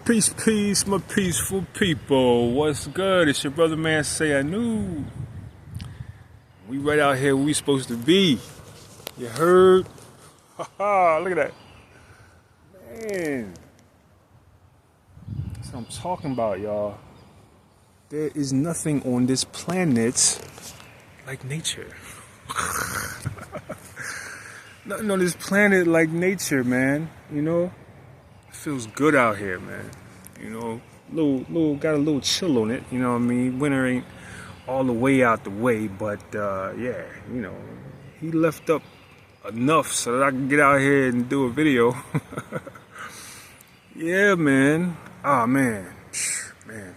Peace, peace, my peaceful people. What's good? It's your brother man say I knew. We right out here where we supposed to be. You heard? Haha, look at that. Man. That's what I'm talking about, y'all. There is nothing on this planet like nature. Nothing on this planet like nature, man. You know? It feels good out here, man. You know, got a little chill on it. You know what I mean? Winter ain't all the way out the way, but yeah, you know, he left up enough so that I can get out here and do a video. Yeah, man. Ah, man.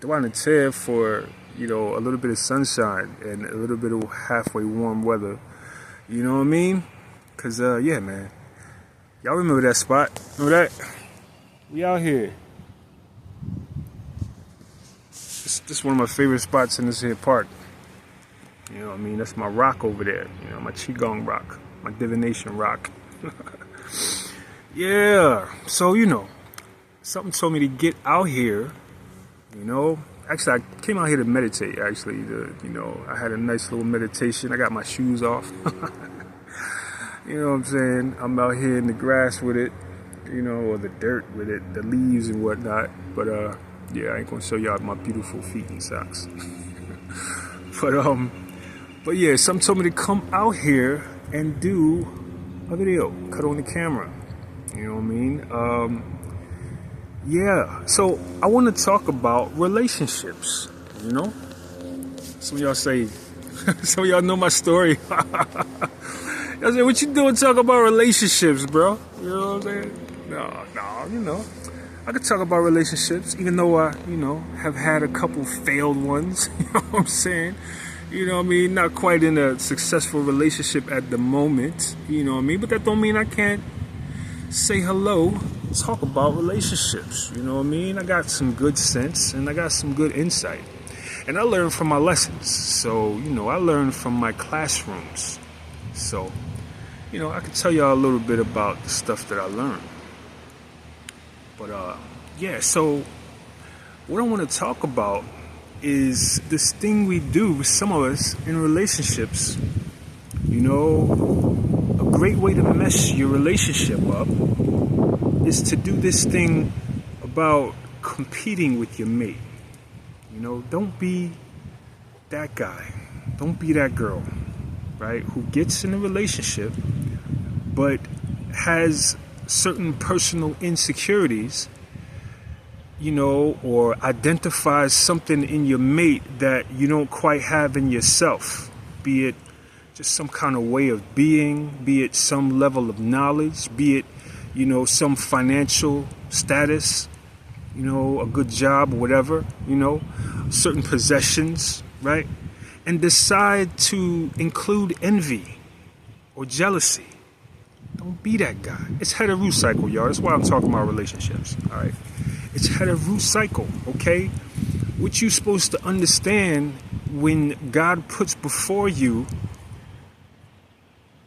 Do I want to tear for, you know, a little bit of sunshine and a little bit of halfway warm weather. You know what I mean? Cause yeah, man. Y'all remember that spot? Remember that? We out here. This is one of my favorite spots in this here park. You know what I mean? That's my rock over there. You know, my Qigong rock. My divination rock. Yeah. So, you know, something told me to get out here. You know, actually, I came out here to meditate, actually. You know, I had a nice little meditation. I got my shoes off. You know what I'm saying? I'm out here in the grass with it. You know, or the dirt with it, the leaves and whatnot. But yeah, I ain't gonna show y'all my beautiful feet and socks. But yeah, something told me to come out here and do a video, cut on the camera. You know what I mean? Yeah. So I want to talk about relationships. You know, some of y'all say, some of y'all know my story. Y'all say, what you doing talking about relationships, bro? You know what I'm saying? No, you know, I could talk about relationships, even though I, you know, have had a couple failed ones, you know what I'm saying? You know what I mean? Not quite in a successful relationship at the moment, you know what I mean? But that don't mean I can't say hello, talk about relationships, you know what I mean? I got some good sense and I got some good insight. And I learned from my lessons. So, you know, I learned from my classrooms. So, you know, I could tell y'all a little bit about the stuff that I learned. But yeah, so what I want to talk about is this thing we do, some of us, in relationships. You know, a great way to mess your relationship up is to do this thing about competing with your mate. You know, don't be that guy. Don't be that girl, right? Who gets in a relationship but has certain personal insecurities, you know, or identifies something in your mate that you don't quite have in yourself, be it just some kind of way of being, be it some level of knowledge, be it, you know, some financial status, you know, a good job, whatever, you know, certain possessions, right? And decide to include envy or jealousy. Don't be that guy. It's head-of-root cycle, y'all. That's why I'm talking about relationships, all right? It's head-of-root cycle, okay? What you supposed to understand when God puts before you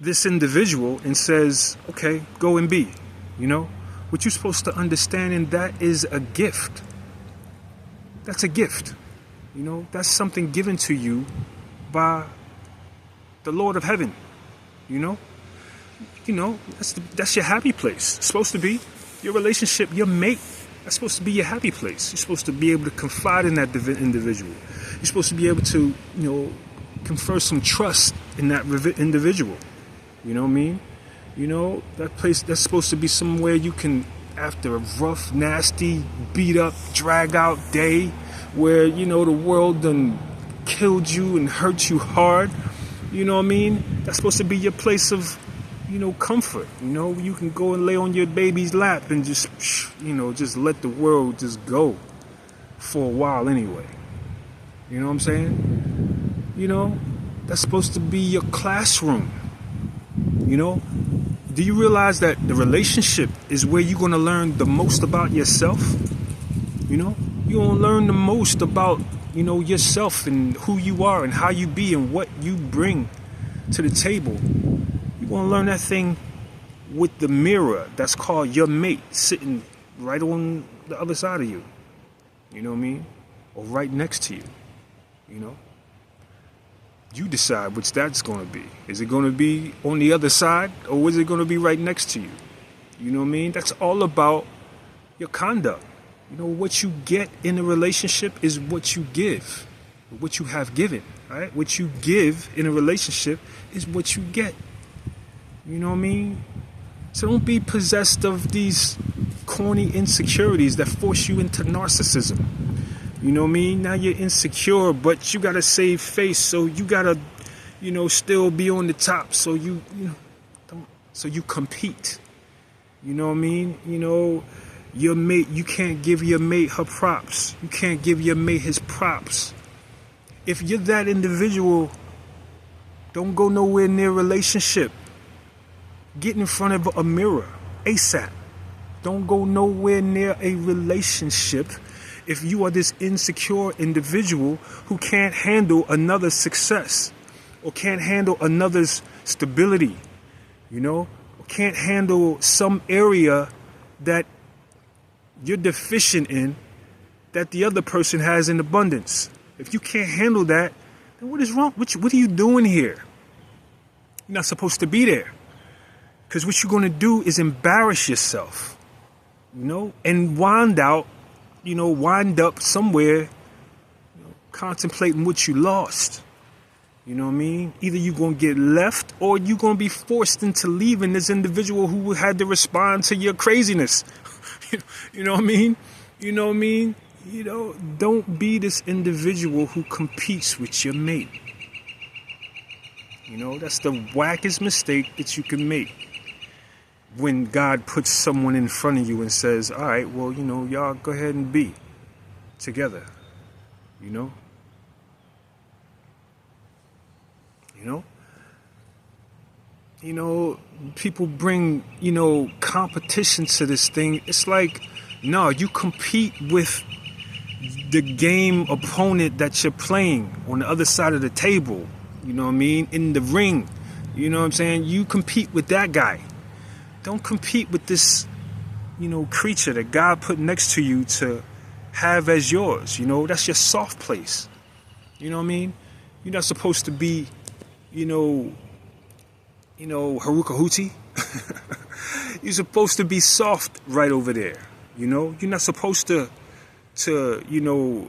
this individual and says, okay, go and be, you know? What you're supposed to understand, and that is a gift. That's a gift, you know? That's something given to you by the Lord of Heaven, you know? You know, that's your happy place. It's supposed to be your relationship, your mate. That's supposed to be your happy place. You're supposed to be able to confide in that individual. You're supposed to be able to, you know, confer some trust in that individual. You know what I mean? You know, that place, that's supposed to be somewhere you can, after a rough, nasty, beat up, drag out day where, you know, the world done killed you and hurt you hard. You know what I mean? That's supposed to be your place of, you know, comfort. You know, you can go and lay on your baby's lap and just, you know, just let the world just go for a while anyway. You know what I'm saying? You know, that's supposed to be your classroom. You know, do you realize that the relationship is where you're going to learn the most about yourself? You know, you're going to learn the most about, you know, yourself and who you are and how you be and what you bring to the table. You're going to learn that thing with the mirror that's called your mate sitting right on the other side of you. You know what I mean? Or right next to you. You know? You decide which that's going to be. Is it going to be on the other side, or is it going to be right next to you? You know what I mean? That's all about your conduct. You know, what you get in a relationship is what you give, what you have given, right? What you give in a relationship is what you get. You know what I mean? So don't be possessed of these corny insecurities that force you into narcissism. You know what I mean? Now you're insecure, but you gotta save face, so you gotta, still be on the top. So you compete. You know what I mean? Your mate, you can't give your mate her props. You can't give your mate his props. If you're that individual, don't go nowhere near a relationship. Get in front of a mirror ASAP. Don't go nowhere near a relationship if you are this insecure individual who can't handle another's success, or can't handle another's stability, or can't handle some area that you're deficient in that the other person has in abundance. If you can't handle that, then what is wrong? What are you doing here? You're not supposed to be there. Because what you're going to do is embarrass yourself, and wind up somewhere, contemplating what you lost. You know what I mean? Either you're going to get left, or you're going to be forced into leaving this individual who had to respond to your craziness. You know what I mean? You know what I mean? Don't be this individual who competes with your mate. That's the wackest mistake that you can make. When God puts someone in front of you and says, all right, well, y'all go ahead and be together, people bring, competition to this thing. It's like, no, you compete with the game opponent that you're playing on the other side of the table, in the ring, you know what I'm saying? You compete with that guy. Don't compete with this, creature that God put next to you to have as yours. That's your soft place. You know what I mean? You're not supposed to be, Haruka Hootie. You're supposed to be soft right over there. You're not supposed to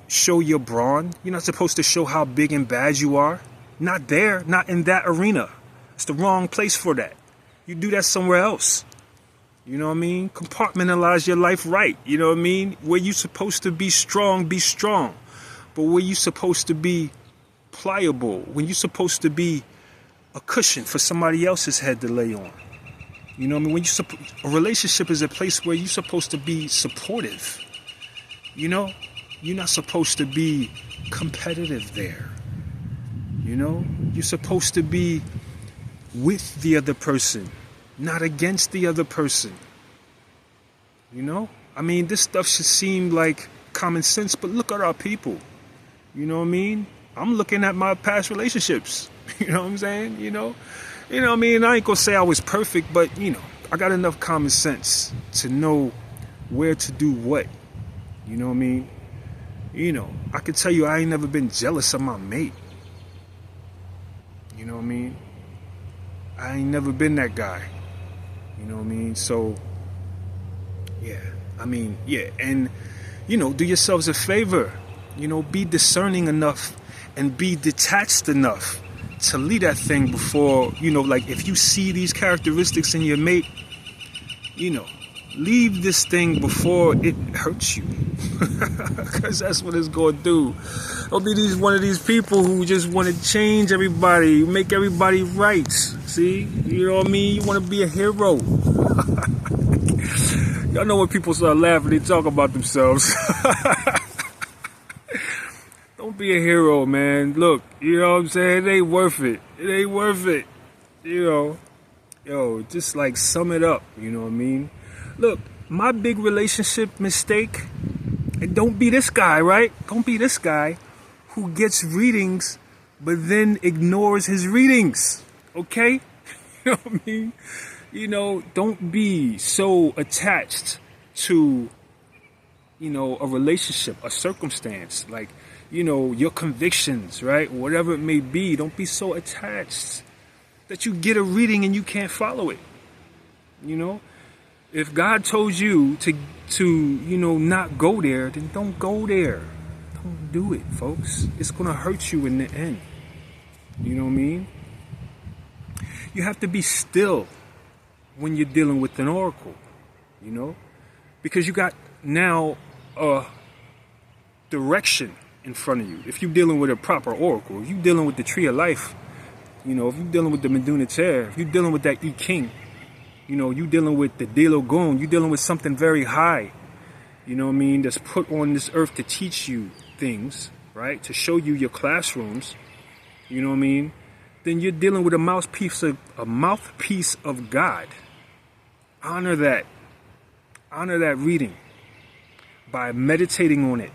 show your brawn. You're not supposed to show how big and bad you are. Not there, not in that arena. It's the wrong place for that. You do that somewhere else. You know what I mean? Compartmentalize your life right. You know what I mean? Where you supposed to be strong, be strong. But where you supposed to be pliable, when you're supposed to be a cushion for somebody else's head to lay on. You know what I mean? A relationship is a place where you're supposed to be supportive. You're not supposed to be competitive there. You're supposed to be with the other person, not against the other person. I mean, this stuff should seem like common sense, but look at our people. You know what I mean? I'm looking at my past relationships. You know what I'm saying? You know what I mean? I ain't gonna say I was perfect, but I got enough common sense to know where to do what. You know what I mean? I can tell you I ain't never been jealous of my mate. You know what I mean? I ain't never been that guy. You know what I mean? So, yeah. And, do yourselves a favor. Be discerning enough and be detached enough to leave that thing before, like if you see these characteristics in your mate, leave this thing before it hurts you. Because that's what it's going to do. Don't be one of these people who just want to change everybody, make everybody right. See? You know what I mean? You want to be a hero. Y'all know when people start laughing, they talk about themselves. Don't be a hero, man. Look, you know what I'm saying? It ain't worth it. It ain't worth it. Yo, just like sum it up. You know what I mean? Look, my big relationship mistake, and don't be this guy, right? Don't be this guy who gets readings but then ignores his readings, okay? You know what I mean? Don't be so attached to, a relationship, a circumstance, like, your convictions, right? Whatever it may be. Don't be so attached that you get a reading and you can't follow it. If God told you to not go there, then don't go there. Don't do it, folks. It's going to hurt you in the end. You know what I mean? You have to be still when you're dealing with an oracle, because you got now a direction in front of you. If you're dealing with a proper oracle, if you're dealing with the tree of life, if you're dealing with the Meduna Chair, if you're dealing with that E King, you're dealing with the Delogon, you're dealing with something very high, that's put on this earth to teach you things, right? To show you your classrooms, then you're dealing with a mouthpiece of God. Honor that reading by meditating on it,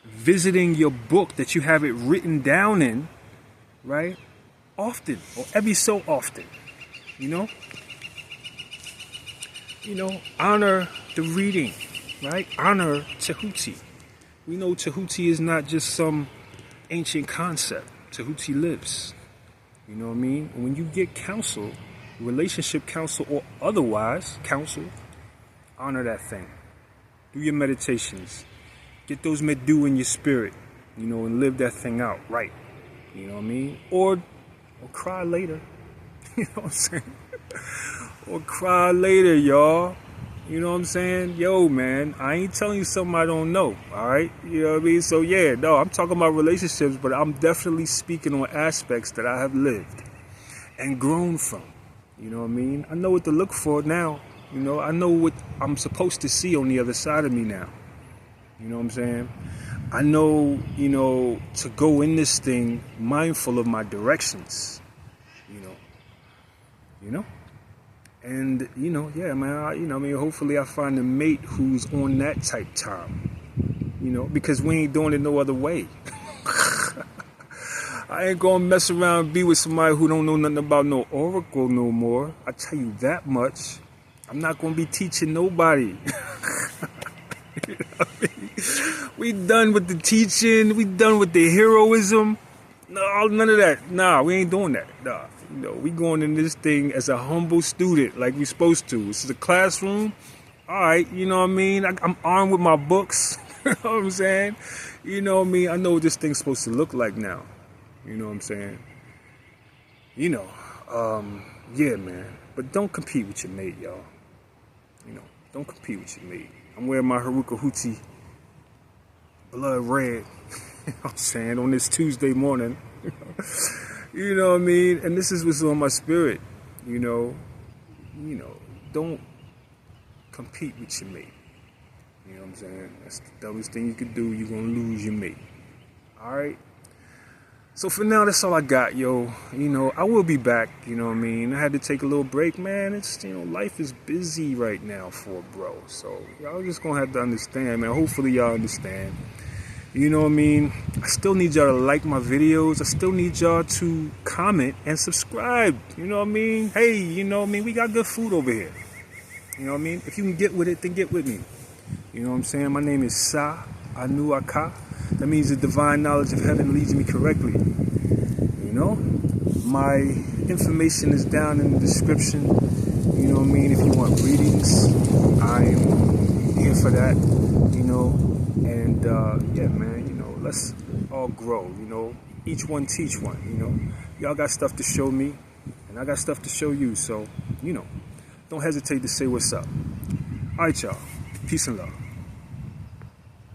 visiting your book that you have it written down in, right? Often, or every so often, honor the reading, right? Honor Tehuti. We know Tehuti is not just some ancient concept. Tehuti lives. You know what I mean? When you get counsel, relationship counsel or otherwise counsel, honor that thing. Do your meditations. Get those medu in your spirit, and live that thing out right. You know what I mean? Or cry later. You know what I'm saying? Or cry later, y'all. You know what I'm saying? Yo, man, I ain't telling you something I don't know, all right? You know what I mean? So, yeah, no, I'm talking about relationships, but I'm definitely speaking on aspects that I have lived and grown from. You know what I mean? I know what to look for now. I know what I'm supposed to see on the other side of me now. You know what I'm saying? I know, to go in this thing mindful of my directions, And, yeah, man, hopefully I find a mate who's on that type time, because we ain't doing it no other way. I ain't gonna mess around and be with somebody who don't know nothing about no oracle no more. I tell you that much. I'm not gonna be teaching nobody. You know what I mean? We done with the teaching. We done with the heroism. No, none of that. Nah, we ain't doing that. Nah. We going in this thing as a humble student, like we supposed to. This is a classroom. All right, you know what I mean? I'm armed with my books. You know what I'm saying? You know what I mean? I know what this thing's supposed to look like now. You know what I'm saying? Yeah, man. But don't compete with your mate, y'all. Don't compete with your mate. I'm wearing my Haruka Huti blood red. You know what I'm saying? On this Tuesday morning. You know what I mean? And this is what's on my spirit. Don't compete with your mate. You know what I'm saying? That's the dumbest thing you could do. You're going to lose your mate. All right? So for now, that's all I got, yo. I will be back. You know what I mean? I had to take a little break, man. It's, life is busy right now for a bro. So y'all just going to have to understand, man. Hopefully y'all understand. You know what I mean? I still need y'all to like my videos. I still need y'all to comment and subscribe. You know what I mean? Hey, you know what I mean? We got good food over here. You know what I mean? If you can get with it, then get with me. You know what I'm saying? My name is Sa Anuaka. That means the divine knowledge of heaven leads me correctly. My information is down in the description. You know what I mean? If you want readings, I'm here for that. And yeah, man, let's all grow, each one teach one, y'all got stuff to show me and I got stuff to show you. So, don't hesitate to say what's up. All right, y'all. Peace and love.